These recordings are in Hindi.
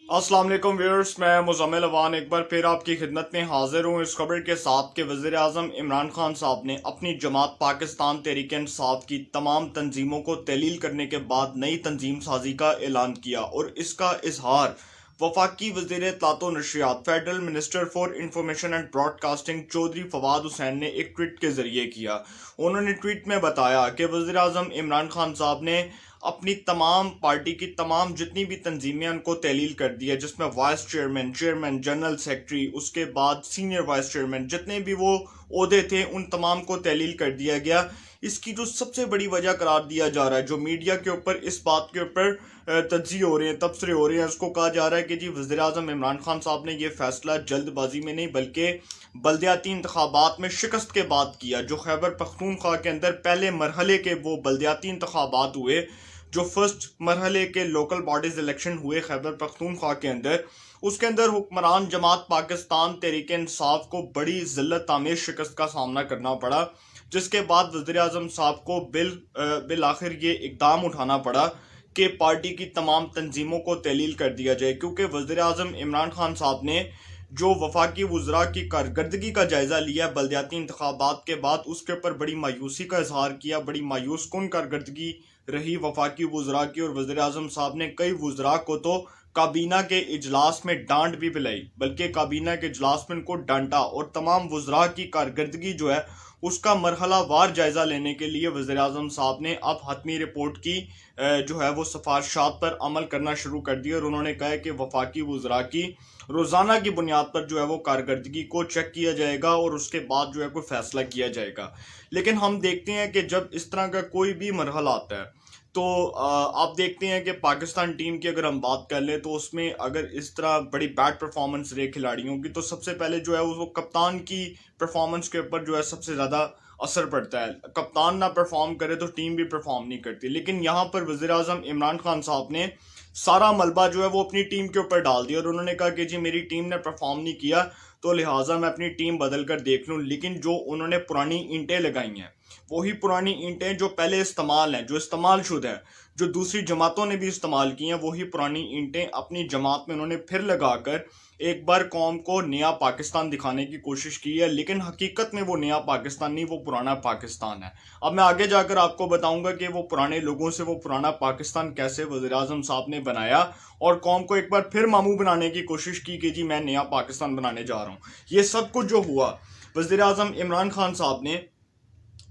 अस्सलाम वालेकुम व्यूअर्स, मैं मुज़म्मिल अवान एक बार फिर आपकी खिदमत में हाजिर हूँ इस खबर के साथ कि वज़ीर आज़म इमरान खान साहब ने अपनी जमात पाकिस्तान तहरीक इंसाफ की तमाम तंजीमों को तहलील करने के बाद नई तंजीम साजी का ऐलान किया और इसका इजहार वफाकी वज़ीर इत्तलात व नशरियात federal minister for information and broadcasting Chaudhry Fawad Hussain ने एक ट्वीट के जरिए किया। उन्होंने ट्वीट में बताया कि वज़ीर आज़म इमरान खान साहब ने अपनी तमाम पार्टी की तमाम जितनी भी तंजीमें उनको तहलील कर दी है, जिसमें vice chairman, chairman, general secretary, उसके बाद सीनियर वाइस चेयरमैन, जितने भी वो ओहदे थे उन तमाम को तहलील कर दिया गया। इसकी जो सबसे बड़ी वजह करार दिया जा रहा है, जो मीडिया के ऊपर इस बात के ऊपर तज्जिए हो रहे हैं, तबसरे हो रहे हैं, उसको कहा जा रहा है कि जी वज़ीर आज़म इमरान खान साहब ने यह फैसला जल्दबाजी में नहीं बल्कि बल्दियाती इंतखाबात में शिकस्त के बाद किया। जो खैबर पख्तूनख्वा के अंदर पहले मरहले के वो बल्दियाती इंतखाबात हुए, जो फर्स्ट मरहले के लोकल बॉडीज इलेक्शन हुए खैबर पख्तूनख्वा के अंदर, उसके अंदर हुक्मरान जमात पाकिस्तान तहरीक इंसाफ को बड़ी जिल्लत आमेज शिकस्त का सामना करना पड़ा, जिसके बाद वज़ीर आज़म साहब को बिल आखिर ये इकदाम उठाना पड़ा कि पार्टी की तमाम तंजीमों को तहलील कर दिया जाए, क्योंकि वज़ीर आज़म इमरान खान साहब ने जो वफाकी वज़रा की कारकर्दगी का जायज़ा लिया बल्दियाती इंतखाबात के बाद, उसके ऊपर बड़ी मायूसी का इजहार किया। बड़ी मायूस कन कारकर्दगी रही वफाकी वज़रा की, और वज़ीर आज़म साहब ने कई वज़रा को तो काबीना के इजलास में डांट भी पिलाई, बल्कि काबीना के इजलास में उनको डांटा, और तमाम वज़रा की कारकर्दगी जो है उसका मरहला वार जायज़ा लेने के लिए वज़ीर आज़म साहब ने अब हतमी रिपोर्ट की जो है वो सिफारिशात पर अमल करना शुरू कर दिया, और उन्होंने कहा है कि वफाकी वज़रा की रोज़ाना की बुनियाद पर जो है वो कारकर्दगी को चेक किया जाएगा और उसके बाद जो है कोई फैसला किया जाएगा। लेकिन हम देखते हैं कि जब इस तरह का कोई भी मरहला आता है, तो आप देखते हैं कि पाकिस्तान टीम की अगर हम बात कर लें, तो उसमें अगर इस तरह बड़ी बैड परफॉर्मेंस रहे खिलाड़ियों की, तो सबसे पहले जो है वो कप्तान की परफॉर्मेंस के ऊपर जो है सबसे ज़्यादा असर पड़ता है। कप्तान ना परफॉर्म करे तो टीम भी परफॉर्म नहीं करती। लेकिन यहाँ पर वज़ीर आज़म इमरान खान साहब ने सारा मलबा जो है वो अपनी टीम के ऊपर डाल दिया, और उन्होंने कहा कि जी मेरी टीम ने परफॉर्म नहीं किया, तो लिहाजा मैं अपनी टीम बदल कर देख लूँ। लेकिन जो उन्होंने पुरानी ईंटें लगाई हैं, वही पुरानी ईंटें जो पहले इस्तेमाल हैं, जो इस्तेमाल शुदा है, जो दूसरी जमातों ने भी इस्तेमाल की हैं, वही पुरानी ईंटें अपनी जमात में उन्होंने फिर लगाकर एक बार कौम को नया पाकिस्तान दिखाने की कोशिश की है। लेकिन हकीकत में वो नया पाकिस्तान नहीं, वो पुराना पाकिस्तान है। अब मैं आगे जाकर आपको बताऊंगा कि वो पुराने लोगों से वो पुराना पाकिस्तान कैसे वज़ीर आज़म साहब ने बनाया और कौम को एक बार फिर मामू बनाने की कोशिश की कि जी मैं नया पाकिस्तान बनाने जा रहा हूँ। ये सब कुछ जो हुआ, वज़ीर आज़म इमरान खान साहब ने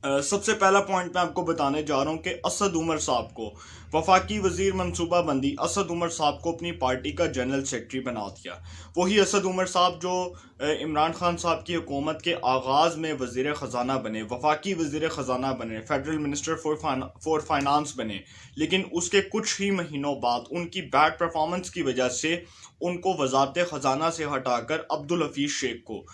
सबसे पहला पॉइंट मैं आपको बताने जा रहा हूँ कि असद उमर साहब को, वफाकी वजीर मनसूबा बंदी असद उमर साहब को अपनी पार्टी का जनरल सेक्रेटरी बना दिया। वही असद उमर साहब जो इमरान खान साहब की हुकूमत के आगाज़ में वजीर ख़जाना बने, वफाकी वजीर ख़जाना बने, फेडरल मिनिस्टर फॉर फाइनेंस बने। लेकिन उसके कुछ ही महीनों बाद उनकी बैड परफॉर्मेंस की वजह से उनको वजारत ख़जाना से हटाकर अब्दुल हफीज़ शेख को,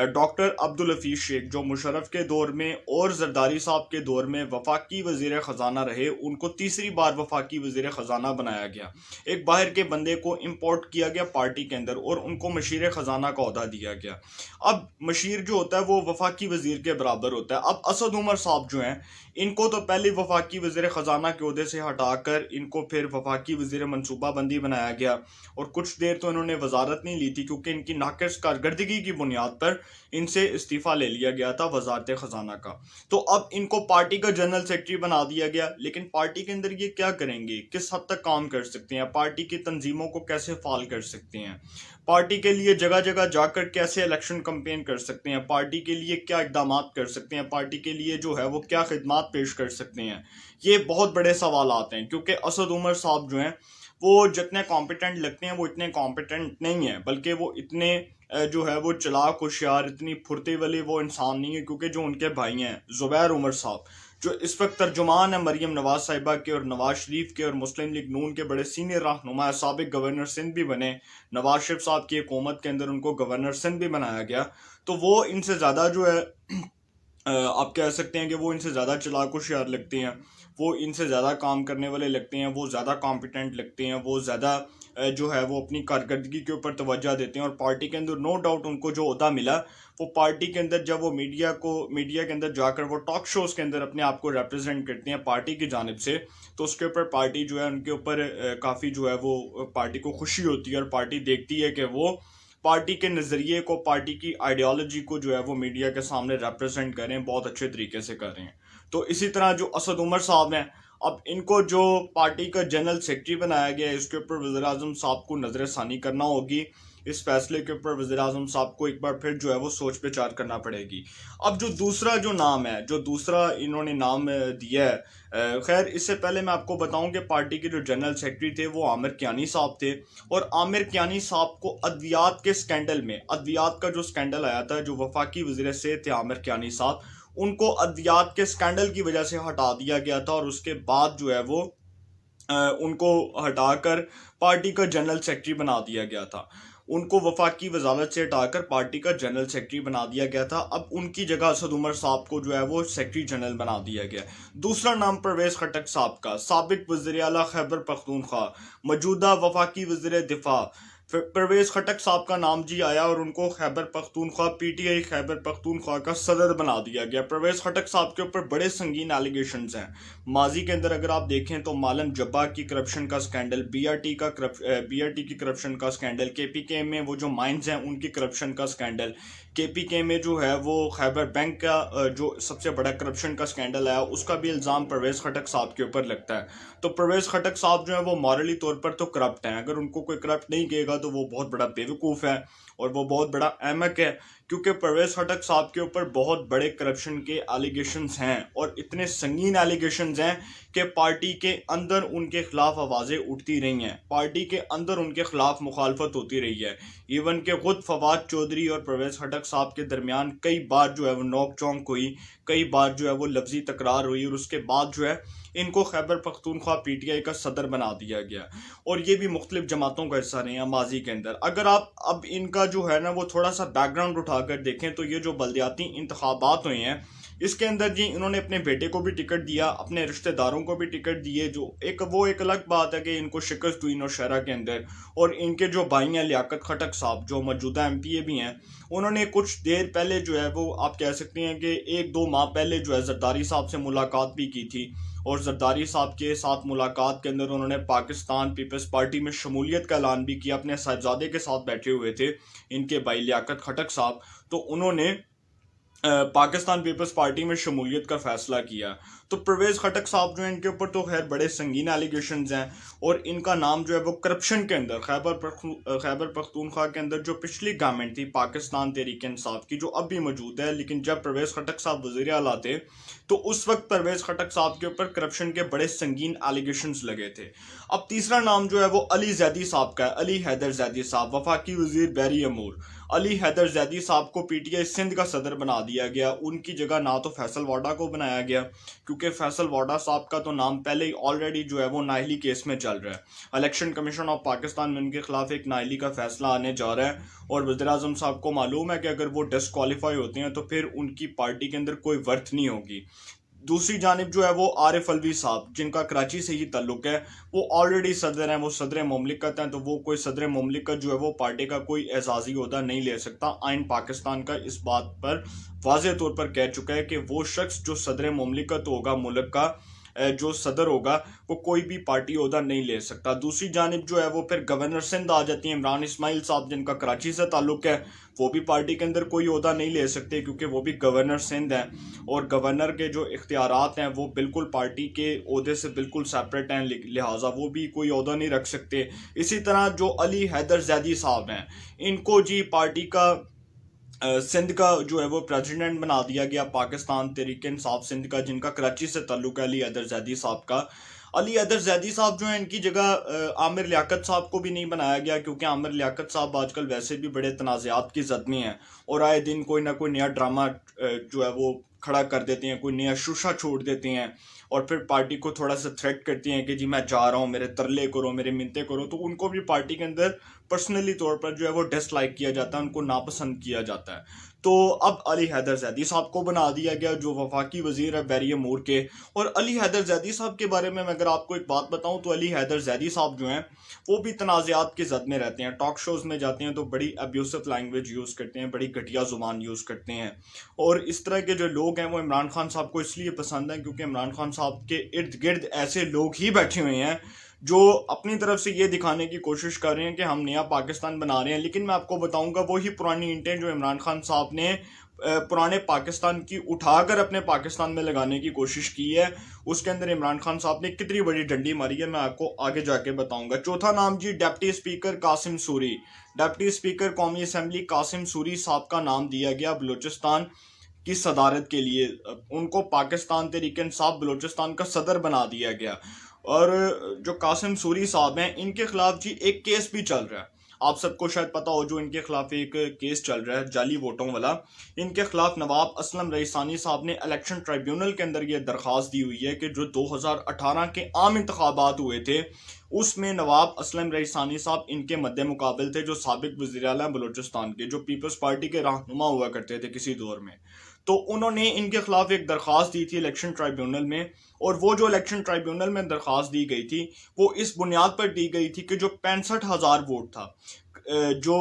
डॉक्टर अब्दुल हफीज़ शेख जो मुशर्रफ के दौर में और जरदारी साहब के दौर में वफाकी वजीर ख़जाना रहे, उनको तीसरी बार वफाकी वजीर ख़जाना बनाया गया। एक बाहर के बंदे को इम्पोर्ट किया गया पार्टी के अंदर और उनको मशीर ख़जाना का अहदा दिया गया। अब मशीर जो होता है वो वफाकी वजीर के बराबर होता है। अब असद उमर साहब जो हैं, इनको तो पहले वफाकी वजीर ख़जाना के अहदे से हटाकर इनको फिर वफाकी वजीर मनसूबा बंदी बनाया गया, और कुछ देर तो इन्होंने वजारत नहीं ली थी क्योंकि इनकी नाक़िस कारकर्दगी की बुनियाद पर इनसे इस्तीफ़ा ले लिया गया था वजारत ख़जाना का। तो अब इनको पार्टी का जनरल सेक्रेटरी बना दिया गया। लेकिन पार्टी के अंदर ये क्या करेंगे, किस हद तक काम कर सकते हैं, पार्टी की तंजीमों को कैसे फाल कर सकते हैं, पार्टी के लिए जगह जगह जाकर कैसे इलेक्शन कंपेन कर सकते हैं, पार्टी के लिए क्या इकदाम कर सकते हैं, पार्टी के लिए जो है वो क्या खिदमात पेश कर सकते हैं, ये बहुत बड़े सवाल आते हैं। क्योंकि असद उमर साहब जो हैं वो जितने कॉम्पिटेंट लगते हैं वो इतने कॉम्पिटेंट नहीं है, बल्कि वो इतने जो है वो चालाक होशियार, इतनी फुर्ती वाले वो इंसान नहीं है। क्योंकि जो उनके भाई हैं ज़ुबैर उमर साहब, जो इस वक्त तर्जुमान है मरीम नवाज साहिबा के और नवाज शरीफ के और मुस्लिम लीग नून के बड़े सीनियर रहनुमा है, साबिक गवर्नर सिंध भी बने, नवाज शरीफ साहब की हुकूमत के अंदर उनको गवर्नर सिंध भी बनाया गया। तो वो इनसे ज़्यादा जो है आप कह सकते हैं कि वो इनसे ज़्यादा चालाक होशियार लगते हैं, वो इनसे ज़्यादा काम करने वाले लगते हैं, वो ज़्यादा कॉम्पिटेंट लगते हैं, वो ज़्यादा जो है वो अपनी कारकर्दगी के ऊपर तवज्जो देते हैं। और पार्टी के अंदर नो डाउट उनको जो ओहदा मिला वो पार्टी के अंदर जब वो मीडिया के अंदर जाकर वो टॉक शोज़ के अंदर अपने आप को रिप्रेजेंट करते हैं पार्टी की जानिब से, तो उसके ऊपर पार्टी जो है उनके ऊपर काफ़ी जो है वो पार्टी को खुशी होती है और पार्टी देखती है कि वो पार्टी के नज़रिए को, पार्टी की आइडियोलॉजी को जो है वो मीडिया के सामने रिप्रेजेंट करें, बहुत अच्छे तरीके से कर रहे हैं। तो इसी तरह जो असद उमर साहब हैं, अब इनको जो पार्टी का जनरल सेक्रेटरी बनाया गया है, इसके ऊपर वज़ीर-ए-आज़म साहब को नज़रसानी करना होगी। इस फैसले के ऊपर वज़ीर-ए-आज़म साहब को एक बार फिर जो है वो सोच विचार करना पड़ेगी। अब जो दूसरा जो नाम है, जो दूसरा इन्होंने नाम दिया है, खैर इससे पहले मैं आपको बताऊं कि पार्टी के जो जनरल सेक्रेटरी थे वो आमिर कियानी साहब थे। और आमिर कियानी साहब को अद्वियात के स्कैंडल में, अद्वियात का जो स्कैंडल आया था, जो वफाकी वज़ीर सेहत थे आमिर कियानी साहब, उनको अद्वियात के स्कैंडल की वजह से हटा दिया गया था और उसके बाद जो है वो उनको हटाकर पार्टी का जनरल सेक्रेटरी बना दिया गया था। उनको वफाकी वजारत से हटाकर पार्टी का जनरल सेक्रेटरी बना दिया गया था। अब उनकी जगह असद उमर साहब को जो है वो सेक्रेटरी जनरल बना दिया गया। दूसरा नाम परवेज़ खटक साहब का, साबिक वज़ीर आला खैबर पख्तूनख्वा, मौजूदा वफाकी वज़ीर दिफा परवेज़ खटक साहब का नाम जी आया और उनको खैबर पख्तूनख्वा, पीटीआई खैबर पख्तूनख्वा का सदर बना दिया गया। परवेज़ खटक साहब के ऊपर बड़े संगीन एलिगेशंस हैं। माजी के अंदर अगर आप देखें तो मालन जब्बा की करप्शन का स्कैंडल, बीआरटी की करप्शन का स्कैंडल, केपीके में वो जो माइंस हैं उनकी करप्शन का स्कैंडल, केपीके में जो है वो खैबर बैंक का जो सबसे बड़ा करप्शन का स्कैंडल आया उसका भी इल्ज़ाम परवेज़ खटक साहब के ऊपर लगता है। तो परवेज़ खटक साहब जो है वो मॉरली तौर पर तो करप्ट हैं। अगर उनको कोई करप्ट नहीं कहेगा तो वो बहुत बड़ा बेवकूफ़ है और वो बहुत बड़ा अहमक है, क्योंकि परवेज़ खटक साहब के ऊपर बहुत बड़े करप्शन के एलिगेशंस हैं और इतने संगीन एलिगेशंस हैं कि पार्टी के अंदर उनके खिलाफ आवाज़ें उठती रही हैं, पार्टी के अंदर उनके खिलाफ मुखालफत होती रही है। इवन के खुद फवाद चौधरी और परवेज़ खटक साहब के दरमियान कई बार जो है वो नोक चौंक हुई, कई बार जो है वो लफ्जी तकरार हुई और उसके बाद जो है इनको खैबर पख्तूनख्वा पीटीआई का सदर बना दिया गया। और ये भी मुख्तलिफ जमातों का हिस्सा रहे हैं माजी के अंदर। अगर आप अब इनका जो है ना वो थोड़ा सा बैकग्राउंड उठाकर देखें तो ये जो बल्दियाती इंतखाबात हुए हैं इसके अंदर जी इन्होंने अपने बेटे को भी टिकट दिया, अपने रिश्तेदारों को भी टिकट दिए, जो एक अलग बात है कि इनको शिकस्त हुई नौशहरा के अंदर। और इनके जो भाई हैं लियाकत खटक साहब, जो मौजूदा एमपीए भी हैं, उन्होंने कुछ देर पहले जो है वो आप कह सकते हैं कि 1-2 माह पहले जो है जरदारी साहब से मुलाकात भी की थी। और जरदारी साहब के साथ मुलाकात के अंदर उन्होंने पाकिस्तान पीपल्स पार्टी में शमूलियत का ऐलान भी किया। अपने साहिबजादे के साथ बैठे हुए थे इनके भाई लियाकत खटक साहब, तो उन्होंने पाकिस्तान पीपल्स पार्टी में शमूलियत का फैसला किया। तो परवेज़ खटक साहब जो हैं इनके ऊपर तो खैर बड़े संगीन एलिगेशंस हैं और इनका नाम जो है वो करप्शन के अंदर खैबर पख्तूनख्वा के अंदर जो पिछली गवर्नमेंट थी पाकिस्तान तहरीक इंसाफ की, जो अब भी मौजूद है, लेकिन जब परवेज़ खटक साहब वज़ीर आला थे तो उस वक्त परवेज़ खटक साहब के ऊपर करप्शन के बड़े संगीन एलिगेशंस लगे थे। अब तीसरा नाम जो है वो अली जैदी साहब का है, अली हैदर जैदी साहब, वफाकी वज़ीर बहरी अमूर। अली हैदर जैदी साहब को पीटीआई सिंध का सदर बना दिया गया। उनकी जगह ना तो फैसल वाडा को बनाया गया, क्योंकि फैसल वाडा साहब का तो नाम पहले ही ऑलरेडी जो है वो नाअहली केस में चल रहा है। इलेक्शन कमीशन ऑफ पाकिस्तान में उनके खिलाफ एक नाअहली का फैसला आने जा रहा है और वज़ीर-ए-आज़म साहब को मालूम है कि अगर वो डिस्क्वालीफाई होते हैं तो फिर उनकी पार्टी के अंदर कोई वर्थ नहीं होगी। दूसरी जानिब जो है वो आरिफ अलवी साहब, जिनका कराची से ही ताल्लुक है, वो ऑलरेडी सदर हैं, वो सदर मुमलिकत हैं, तो वो कोई सदर मुमलिकत जो है वो पार्टी का कोई एजाज़ी ओहदा नहीं ले सकता। आइन पाकिस्तान का इस बात पर वाज़ेह तौर पर कह चुका है कि वो शख्स जो सदर मुमलिकत होगा, मुल्क का जो सदर होगा, वो कोई भी पार्टी ओहदा नहीं ले सकता। दूसरी जानिब जो है वो फिर गवर्नर सिंध आ जाती है, इमरान इस्माइल साहब, जिनका कराची से ताल्लुक है, वो भी पार्टी के अंदर कोई ओहदा नहीं ले सकते, क्योंकि वो भी गवर्नर सिंध हैं और गवर्नर के जो इख्तियारात हैं वो बिल्कुल पार्टी के ओहदे से बिल्कुल सेपरेट हैं, लिहाजा वो भी कोई ओहदा नहीं रख सकते। इसी तरह जो अली हैदर जैदी साहब हैं, इनको जी पार्टी का सिंध का जो है वो प्रेसिडेंट बना दिया गया, पाकिस्तान तहरीक इंसाफ सिंध का, जिनका कराची से ताल्लुक है अली हैदर जैदी साहब का। अली हैदर जैदी साहब जो है इनकी जगह आमिर लियाकत साहब को भी नहीं बनाया गया, क्योंकि आमिर लियाकत साहब आजकल वैसे भी बड़े तनाज़ात की ज़द में हैं और आए दिन कोई ना कोई नया ड्रामा जो है वो खड़ा कर देते हैं, कोई नया शुशा छोड़ देते हैं और फिर पार्टी को थोड़ा सा थ्रेट करती हैं कि जी मैं जा रहा हूँ, मेरे तरले करो, मेरे मिन्नतें करो। तो उनको भी पार्टी के अंदर पर्सनली तौर पर जो है वो डिसलाइक किया जाता है, उनको नापसंद किया जाता है। तो अब अली हैदर जैदी साहब को बना दिया गया जो वफाकी वजीर है बैरिया मूर के। और अली हैदर जैदी साहब के बारे में मैं अगर आपको एक बात बताऊं तो अली हैदर जैदी साहब जो हैं वो भी तनाज़ात की जद में रहते हैं। टॉक शोज़ में जाते हैं तो बड़ी अब्यूसिव लैंग्वेज यूज़ करते हैं, बड़ी घटिया ज़ुबान यूज़ करते हैं। और इस तरह के जो लोग हैं वो इमरान खान साहब को इसलिए पसंद है क्योंकि इमरान खान साहब के इर्द गिर्द ऐसे लोग ही बैठे हुए हैं जो अपनी तरफ से ये दिखाने की कोशिश कर रहे हैं कि हम नया पाकिस्तान बना रहे हैं। लेकिन मैं आपको बताऊंगा वही पुरानी ईंटें जो इमरान खान साहब ने पुराने पाकिस्तान की उठाकर अपने पाकिस्तान में लगाने की कोशिश की है, उसके अंदर इमरान खान साहब ने कितनी बड़ी डंडी मारी है मैं आपको आगे जाके बताऊंगा। चौथा नाम जी deputy speaker Qasim Suri. Deputy speaker कौमी असम्बली कासिम सूरी साहब का नाम दिया गया बलूचिस्तान की सदारत के लिए। उनको पाकिस्तान तहरीक इंसाफ बलूचिस्तान का सदर बना दिया गया। और जो कासिम सूरी साहब हैं इनके खिलाफ जी एक केस भी चल रहा है, आप सबको शायद पता हो, जो इनके खिलाफ एक केस चल रहा है जाली वोटों वाला। इनके खिलाफ नवाब असलम रईसानी साहब ने इलेक्शन ट्राइब्यूनल के अंदर ये दरख्वास्त दी हुई है कि जो 2018 के आम इंतखाबात हुए थे उसमें नवाब असलम रईसानी साहब इनके मद्दे मुकाबल थे, जो साबिक वज़ीर आला बलूचिस्तान के, जो पीपल्स पार्टी के रहनुमा हुआ करते थे किसी दौर में। तो उन्होंने इनके खिलाफ एक दरख्वास्त दी थी इलेक्शन ट्राइब्यूनल में। और वो जो इलेक्शन ट्राइब्यूनल में दरख्वास्त दी गई थी वो इस बुनियाद पर दी गई थी कि जो 65,000 वोट था जो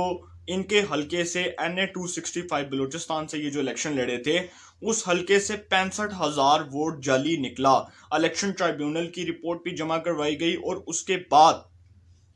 इनके हलके से NA 265 बलूचिस्तान से ये जो इलेक्शन लड़े थे उस हलके से 65,000 वोट जाली निकला। इलेक्शन ट्राइब्यूनल की रिपोर्ट भी जमा करवाई गई और उसके बाद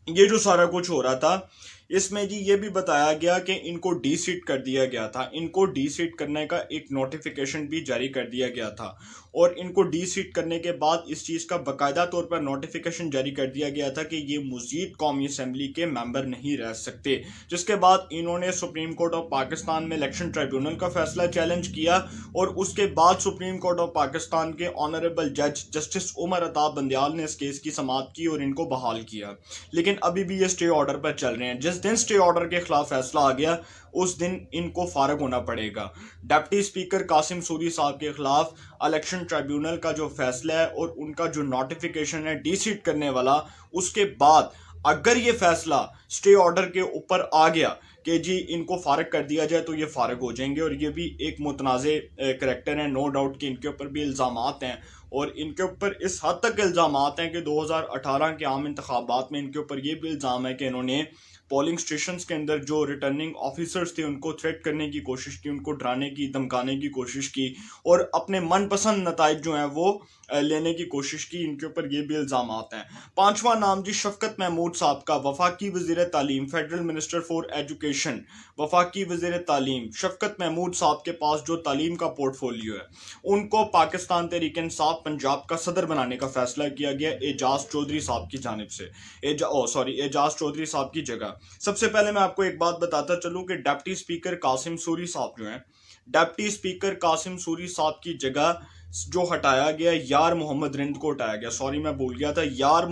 ये जो सारा कुछ हो रहा था इसमें जी ये भी बताया गया कि इनको डी सीट कर दिया गया था। इनको डी सीट करने का एक नोटिफिकेशन भी जारी कर दिया गया था और इनको डी सीट करने के बाद इस चीज़ का बाकायदा तौर पर नोटिफिकेशन जारी कर दिया गया था कि ये मज़ीद कौमी असम्बली के मेंबर नहीं रह सकते। जिसके बाद इन्होंने सुप्रीम कोर्ट ऑफ पाकिस्तान में इलेक्शन ट्राइब्यूनल का फैसला चैलेंज किया और उसके बाद सुप्रीम कोर्ट ऑफ पाकिस्तान के ऑनरेबल जज जस्टिस उमर अताब बंदयाल ने इस केस की समाअत की और इनको बहाल किया। लेकिन अभी भी ये स्टे ऑर्डर पर चल रहे हैं। जिस दिन स्टे ऑर्डर के खिलाफ फैसला आ गया उस दिन इनको फारग होना पड़ेगा। डिप्टी स्पीकर कासिम सूरी साहब के खिलाफ इलेक्शन ट्राइब्यूनल का जो फैसला है और उनका जो नोटिफिकेशन है डी सीट करने वाला, उसके बाद अगर ये फैसला स्टे ऑर्डर के ऊपर आ गया कि जी इनको फारग कर दिया जाए तो ये फारग हो जाएंगे। और ये भी एक मुतनाज़े करैक्टर हैं, नो डाउट कि इनके ऊपर भी इल्ज़ामात हैं और इनके ऊपर इस हद तक इल्ज़ामात हैं कि 2018 के आम इंतखाबात में इनके ऊपर ये भी इल्ज़ाम है कि इन्होंने पोलिंग स्टेशंस के अंदर जो रिटर्निंग ऑफिसर्स थे उनको थ्रेट करने की कोशिश की, उनको डराने की धमकाने की कोशिश की और अपने मनपसंद नताइज जो हैं वो लेने की कोशिश की। इनके ऊपर ये भी इल्ज़ाम आते हैं। पांचवा नाम जी शफकत महमूद साहब का, वफाकी वज़ीर तालीम, फेडरल मिनिस्टर फॉर एजुकेशन, वफाकी वज़ीर तालीम शफकत महमूद साहब के पास जो तालीम का पोर्टफोलियो है उनको पाकिस्तान तहरीक इंसाफ पंजाब का सदर बनाने का फैसला किया गया एजाज चौधरी साहब की जानिब से। एजाज चौधरी साहब की जगह सबसे पहले मैं आपको एक बात बताता चलूं कि डिप्टी स्पीकर कासिम सूरी साहब जो हैं, डिप्टी स्पीकर कासिम सूरी साहब की जगह जो हटाया गया यार मोहम्मद रिंद को हटाया गया। सॉरी मैं भूल गया था, यार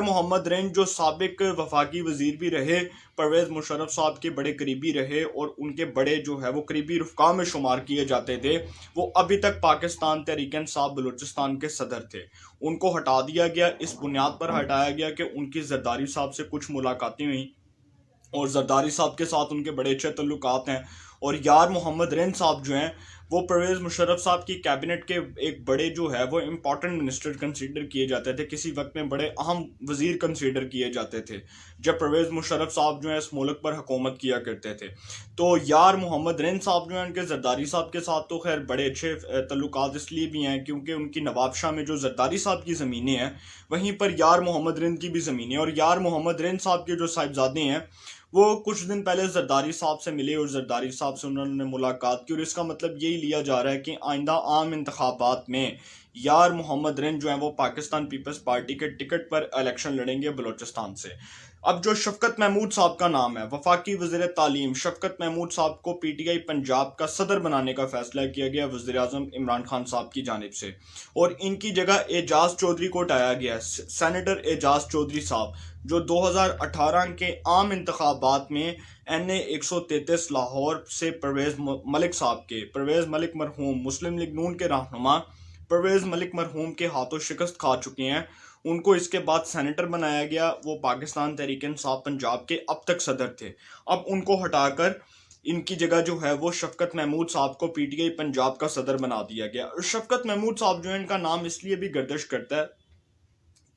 मोहम्मद रिंद जो साबिक वफाकी वजीर भी रहे, परवेज मुशर्रफ साहब के बड़े करीबी रहे और उनके बड़े जो है वो करीबी रुफ़का में शुमार किए जाते थे, वो अभी तक पाकिस्तान तहरीक इंसाफ बलूचिस्तान के सदर थे। उनको हटा दिया गया, इस बुनियाद पर हटाया गया कि उनकी जरदारी साहब से कुछ मुलाकातें हुई और जरदारी साहब के साथ उनके बड़े अच्छे तल्लुकात हैं। और यार मोहम्मद रिंद साहब जो हैं वो परवेज़ मुशर्रफ साहब की कैबिनेट के एक बड़े जो है वो इम्पॉर्टेंट मिनिस्टर कंसीडर किए जाते थे, किसी वक्त में बड़े अहम वजीर कंसीडर किए जाते थे जब परवेज़ मुशर्रफ साहब जो है इस मुल्क पर हुकूमत किया करते थे। तो यार मोहम्मद रिंद साहब जो हैं उनके जरदारी साहब के साथ तो खैर बड़े अच्छे तल्लुकात इसलिए भी हैं क्योंकि उनकी नवाबशाह में जो जरदारी साहब की ज़मीनें हैं वहीं पर यार मोहम्मद रिंद की भी ज़मीनें, और यार मोहम्मद रिंद साहब के जो साहिबजादे हैं वो कुछ दिन पहले जरदारी साहब से मिले और जरदारी साहब से उन्होंने मुलाकात की। और इसका मतलब यही लिया जा रहा है कि आइंदा आम इंतखाबात में यार मोहम्मद रिंद जो है वो पाकिस्तान पीपल्स पार्टी के टिकट पर इलेक्शन लड़ेंगे बलूचिस्तान से। अब जो शफकत महमूद साहब का नाम है, वफाकी वज़ीर तालीम शफकत महमूद साहब को PTI पंजाब का सदर बनाने का फैसला किया गया वज़ीर आज़म इमरान खान साहब की जानिब से और इनकी जगह एजाज चौधरी को हटाया गया। सेनेटर एजाज चौधरी साहब जो 2018 के आम इंतखाबात में NA 133 लाहौर से परवेज़ मलिक मरहूम मुस्लिम लीग नून के रहनुमा परवेज़ मलिक मरहूम के हाथों शिकस्त खा चुके हैं, उनको इसके बाद सेनेटर बनाया गया। वो पाकिस्तान तहरीक इंसाफ पंजाब के अब तक सदर थे। अब उनको हटाकर इनकी जगह जो है वो शफकत महमूद साहब को पीटीआई पंजाब का सदर बना दिया गया। और शफकत महमूद साहब जो है, इनका नाम इसलिए भी गर्दिश करता है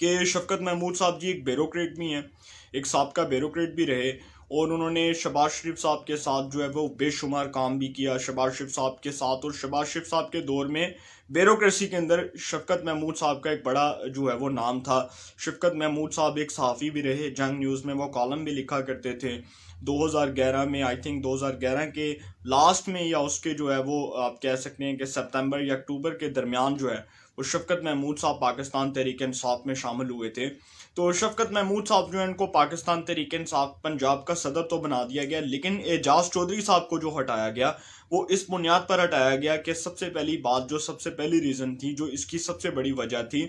कि शफकत महमूद साहब जी एक ब्यूरोक्रेट भी हैं, एक साबका ब्यूरोक्रेट भी रहे, और उन्होंने शहबाज शरीफ साहब के साथ जो है वो बेशुमार काम भी किया शहबाज शरीफ साहब के साथ। और शहबाज शरीफ साहब के दौर में ब्यूरोक्रेसी के अंदर शफकत महमूद साहब का एक बड़ा जो है वो नाम था। शफकत महमूद साहब एक सहाफ़ी भी रहे, जंग न्यूज़ में वो कॉलम भी लिखा करते थे। 2011 में, आई थिंक 2011 के लास्ट में या उसके जो है वो आप कह सकते हैं कि सितंबर या अक्टूबर के दरमियान जो है वो शफकत महमूद साहब पाकिस्तान तहरीक इंसाफ में शामिल हुए थे। तो शफकत महमूद साहब जो है, इनको पाकिस्तान तहरीक इंसाफ पंजाब का सदर तो बना दिया गया, लेकिन एजाज चौधरी साहब को जो हटाया गया वो इस बुनियाद पर हटाया गया कि सबसे पहली बात, जो सबसे पहली रीज़न थी, जो इसकी सबसे बड़ी वजह थी,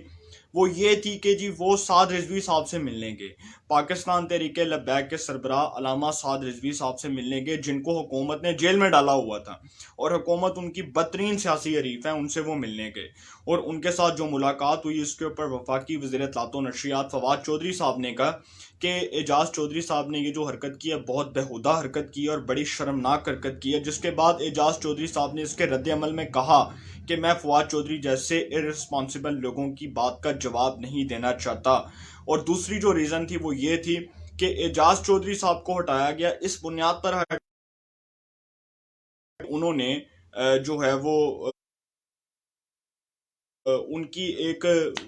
वो ये थी कि जी वो साद रिजवी साहब से मिलने गए, पाकिस्तान तहरीक लब्बैक के सरबराह अलामा साद रिजवी साहब से मिलने गए, जिनको हुकूमत ने जेल में डाला हुआ था और हुकूमत उनकी बदतरीन सियासी हरीफ है, उनसे वो मिलने गए। और उनके साथ जो मुलाकात हुई, इसके ऊपर वफाकी वज़ीर इत्तलात व नशरियात फवाद चौधरी साहब ने कहा कि एजाज चौधरी साहब ने ये जो हरकत की है बहुत बेहुदा हरकत की है और बड़ी शर्मनाक हरकत की है। जिसके बाद एजाज चौधरी साहब ने इसके रद्द अमल में कहा कि मैं फवाद चौधरी जैसे इररिस्पॉन्सिबल लोगों की बात का जवाब नहीं देना चाहता। और दूसरी जो रीज़न थी वो ये थी कि एजाज चौधरी साहब को हटाया गया इस बुनियाद पर उन्होंने जो है वो उनकी एक,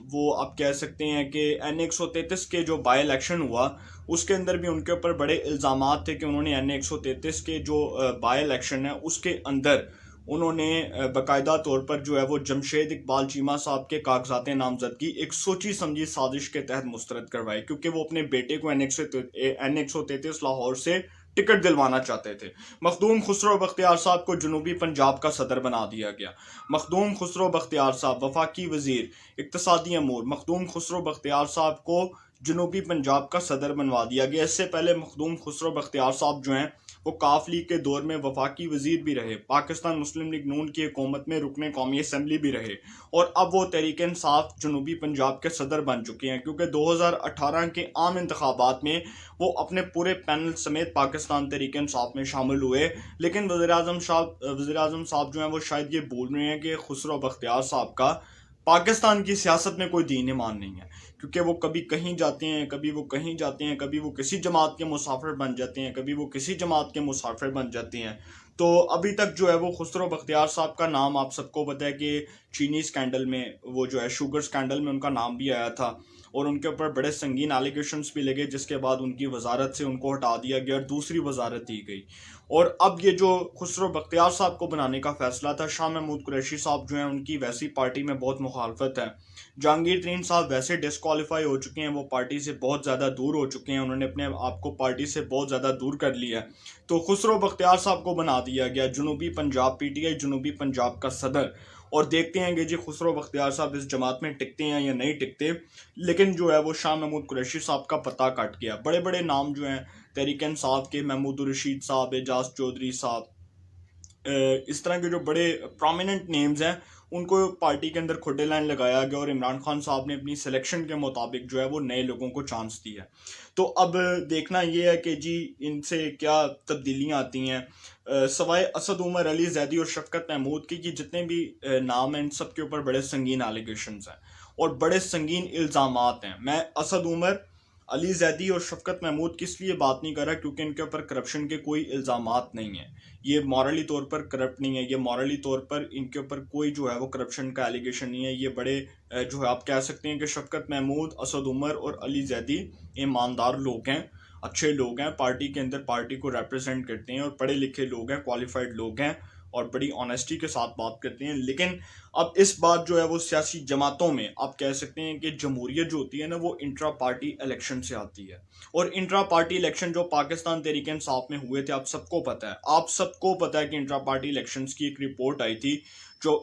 वो आप कह सकते हैं कि N133 के जो बाई इलेक्शन हुआ उसके अंदर भी उनके ऊपर बड़े इल्ज़ामात थे कि उन्होंने N133 के जो बाई इलेक्शन है उसके अंदर उन्होंने बाकायदा तौर पर जो है वो जमशेद इकबाल चीमा साहब के कागजात नामजदगी एक सोची समझी साजिश के तहत मुस्तरद करवाई, क्योंकि वो अपने बेटे को N133 लाहौर से टिकट दिलवाना चाहते थे। मखदूम खुसरो बख्तियार साहब को जनूबी पंजाब का सदर बना दिया गया। मखदूम खुसरो बख्तियार साहब वफाकी वजीर इक्तसादी अमूर, मखदूम खुसरो बख्तियार साहब को जनूबी पंजाब का सदर बनवा दिया गया। इससे पहले मखदूम खुसरो बख्तियार साहब जो हैं वो काफ लीग के दौर में वफाकी वजीर भी रहे, पाकिस्तान मुस्लिम लीग नून की हुकूमत में रुकने कौमी असम्बली भी रहे, और अब वो तहरीक इंसाफ जनूबी पंजाब के सदर बन चुके हैं, क्योंकि 2018 के आम इंतखाबात में वो अपने पूरे पैनल समेत पाकिस्तान तहरीक इंसाफ में शामिल हुए। लेकिन वज़ीर आज़म साहब जो हैं वो शायद ये बोल रहे हैं कि खुसरो बख्तियार साहब का पाकिस्तान की सियासत में कोई दीन ईमान नहीं है, क्योंकि वो कभी कहीं जाते हैं, कभी वो कहीं जाते हैं, कभी वो किसी जमात के मुसाफिर बन जाते हैं, कभी वो किसी जमात के मुसाफिर बन जाते हैं। तो अभी तक जो है वो खुसरो बख्तियार साहब का नाम आप सबको पता है कि चीनी स्कैंडल में, वो जो है शुगर स्कैंडल में उनका नाम भी आया था और उनके ऊपर बड़े संगीन एलिगेशंस भी लगे, जिसके बाद उनकी वजारत से उनको हटा दिया गया और दूसरी वजारत दी गई। और अब ये जो खुसरो बख्तियार साहब को बनाने का फैसला था, शाह महमूद कुरैशी साहब जो हैं उनकी वैसी पार्टी में बहुत मुखालफत है, जहांगीर तरीन साहब वैसे डिस्क्वालीफाई हो चुके हैं, वो पार्टी से बहुत ज़्यादा दूर हो चुके हैं, उन्होंने अपने आप को पार्टी से बहुत ज़्यादा दूर कर लिया है। तो खुसरो बख्तियार साहब को बना दिया गया जनूबी पंजाब, पीटीआई जनूबी पंजाब का सदर। और देखते हैं कि जी खुसरो बख्तियार साहब इस जमात में टिकते हैं या नहीं टिकते। लेकिन जो है वो शाह महमूद कुरैशी साहब का पता कट गया। बड़े बड़े नाम जो हैं तहरीक इंसाफ के, महमूद रशीद साहब, एजाज चौधरी साहब, इस तरह के जो बड़े प्रोमिनेंट नेम्स हैं उनको पार्टी के अंदर खुडे लाइन लगाया गया और इमरान खान साहब ने अपनी सिलेक्शन के मुताबिक जो है वो नए लोगों को चांस दिया। तो अब देखना ये है कि जी इनसे क्या तब्दीलियाँ आती हैं। सवाए असद उमर, अली जैदी और शफकत महमूद के कि जितने भी नाम हैं इन सब के ऊपर बड़े संगीन एलिगेशंस हैं और बड़े संगीन इल्ज़ामात हैं। मैं असद उमर, अली जैदी और शफकत महमूद किस लिए बात नहीं कर रहा, क्योंकि इनके ऊपर करप्शन के कोई इल्ज़ामात नहीं है, ये मॉरली तौर पर करप्ट नहीं है, ये मॉरली तौर पर इनके ऊपर कोई जो है वो करप्शन का एलिगेशन नहीं है। ये बड़े जो है आप कह सकते हैं कि शफकत महमूद, असद उमर और अली जैदी ईमानदार लोग हैं, अच्छे लोग हैं, पार्टी के अंदर पार्टी को रिप्रेजेंट करते हैं और पढ़े लिखे लोग हैं, क्वालिफाइड लोग हैं और बड़ी ऑनेस्टी के साथ बात करते हैं। लेकिन अब इस बात जो है वो सियासी जमातों में आप कह सकते हैं कि जमहूरियत जो होती है ना वो इंट्रा पार्टी इलेक्शन से आती है। और इंट्रा पार्टी इलेक्शन जो पाकिस्तान तहरीक इंसाफ में हुए थे, आप सबको पता है, आप सबको पता है कि इंट्रा पार्टी इलेक्शंस की एक रिपोर्ट आई थी जो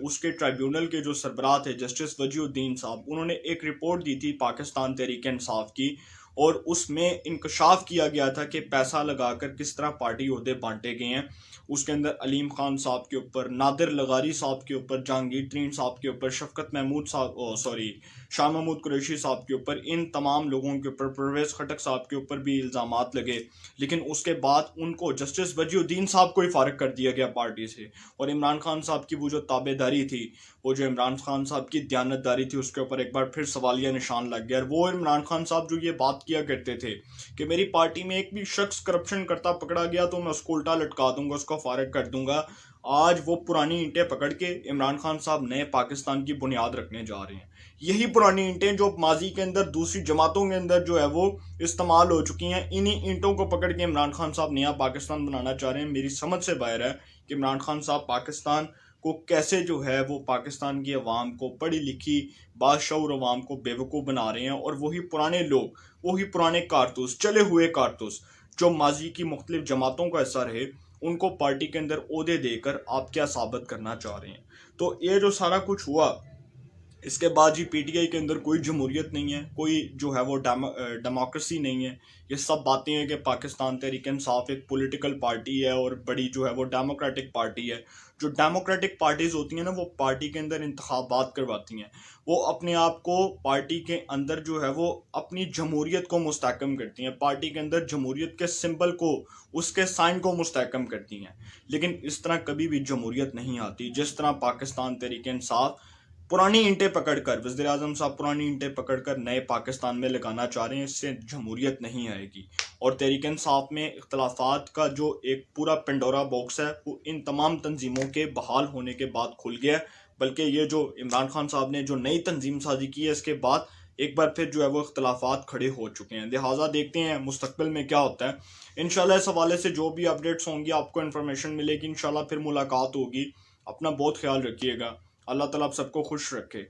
उसके ट्राइब्यूनल के जो सरबराह थे जस्टिस वजीउद्दीन साहब, उन्होंने एक रिपोर्ट दी थी पाकिस्तान तहरीक इंसाफ की और उसमें इंकशाफ किया गया था कि पैसा लगाकर किस तरह पार्टी ओहदे बांटे गए हैं। उसके अंदर अलीम खान साहब के ऊपर, नादिर लगारी साहब के ऊपर, जहांगीर तरीन साहब के ऊपर, शफकत महमूद साहब शाह महमूद कुरैशी साहब के ऊपर, इन तमाम लोगों के ऊपर, परवेज़ खटक साहब के ऊपर भी इल्ज़ामात लगे। लेकिन उसके बाद उनको जस्टिस वजीउद्दीन साहब को ही फारिग कर दिया गया पार्टी से। और इमरान खान साहब की वो जो ताबेदारी थी, वो जो इमरान खान साहब की दयानतदारी थी, उसके ऊपर एक बार फिर सवालिया निशान लग गया। और वो इमरान खान साहब जो ये बात किया करते थे कि मेरी पार्टी में एक भी शख्स करप्शन करता पकड़ा गया तो मैं उसको उल्टा लटका दूंगा, उसको फारिग कर दूंगा, आज वो पुरानी ईंटें पकड़ के इमरान खान साहब नए पाकिस्तान की बुनियाद रखने जा रहे हैं। यही पुरानी ईंटें जो माजी के अंदर दूसरी जमातों के अंदर जो है वो इस्तेमाल हो चुकी हैं, इन्हीं ईंटों को पकड़ के इमरान खान साहब नया पाकिस्तान बनाना चाह रहे हैं। मेरी समझ से बाहर है कि इमरान खान साहब पाकिस्तान को कैसे जो है वो पाकिस्तान की अवाम को, पढ़ी लिखी बाशऊर अवाम को बेवकूफ़ बना रहे हैं। और वही पुराने लोग, वही पुराने कारतूस, चले हुए कारतूस जो माजी की मुख्तलिफ जमातों का हिस्सा रहे, उनको पार्टी के अंदर ओहदे देकर आप क्या साबित करना चाह रहे हैं। तो ये जो सारा कुछ हुआ, इसके बाद जी पीटीआई के अंदर कोई जमहूरियत नहीं है, कोई जो है वो डेमोक्रेसी नहीं है। ये सब बातें हैं कि पाकिस्तान तहरीक इंसाफ एक पॉलिटिकल पार्टी है और बड़ी जो है वो डेमोक्रेटिक पार्टी है। जो डेमोक्रेटिक पार्टीज होती हैं ना, वो पार्टी के अंदर इंतखाबात करवाती हैं, वो अपने आप को पार्टी के अंदर जो है वो अपनी जमहूरियत को मुस्तहकम करती हैं, पार्टी के अंदर जमहूरियत के सिंबल को, उसके साइन को मुस्तहकम करती हैं। लेकिन इस तरह कभी भी जमहूरियत नहीं आती जिस तरह पाकिस्तान तहरीक इंसाफ पुरानी ईंटें पकड़कर, वज़ीर आज़म साहब पुरानी ईंटें पकड़कर नए पाकिस्तान में लगाना चाह रहे हैं। इससे जमहूरियत नहीं आएगी। और तहरीक इंसाफ में इख्तलाफात का जो एक पूरा पेंडोरा बॉक्स है, वो इन तमाम तंजीमों के बहाल होने के बाद खुल गया है। बल्कि ये जो इमरान खान साहब ने जो नई तंजीम साजी की है, इसके बाद एक बार फिर जो है वो इख्तलाफात खड़े हो चुके हैं। लिहाजा देखते हैं मुस्तकबिल में क्या होता है। इंशाल्लाह इस हवाले से जो भी अपडेट्स होंगी आपको इन्फॉर्मेशन मिलेगी। इंशाल्लाह फिर मुलाकात होगी। अपना बहुत ख्याल रखिएगा। अल्लाह ताला आप सबको खुश रखे।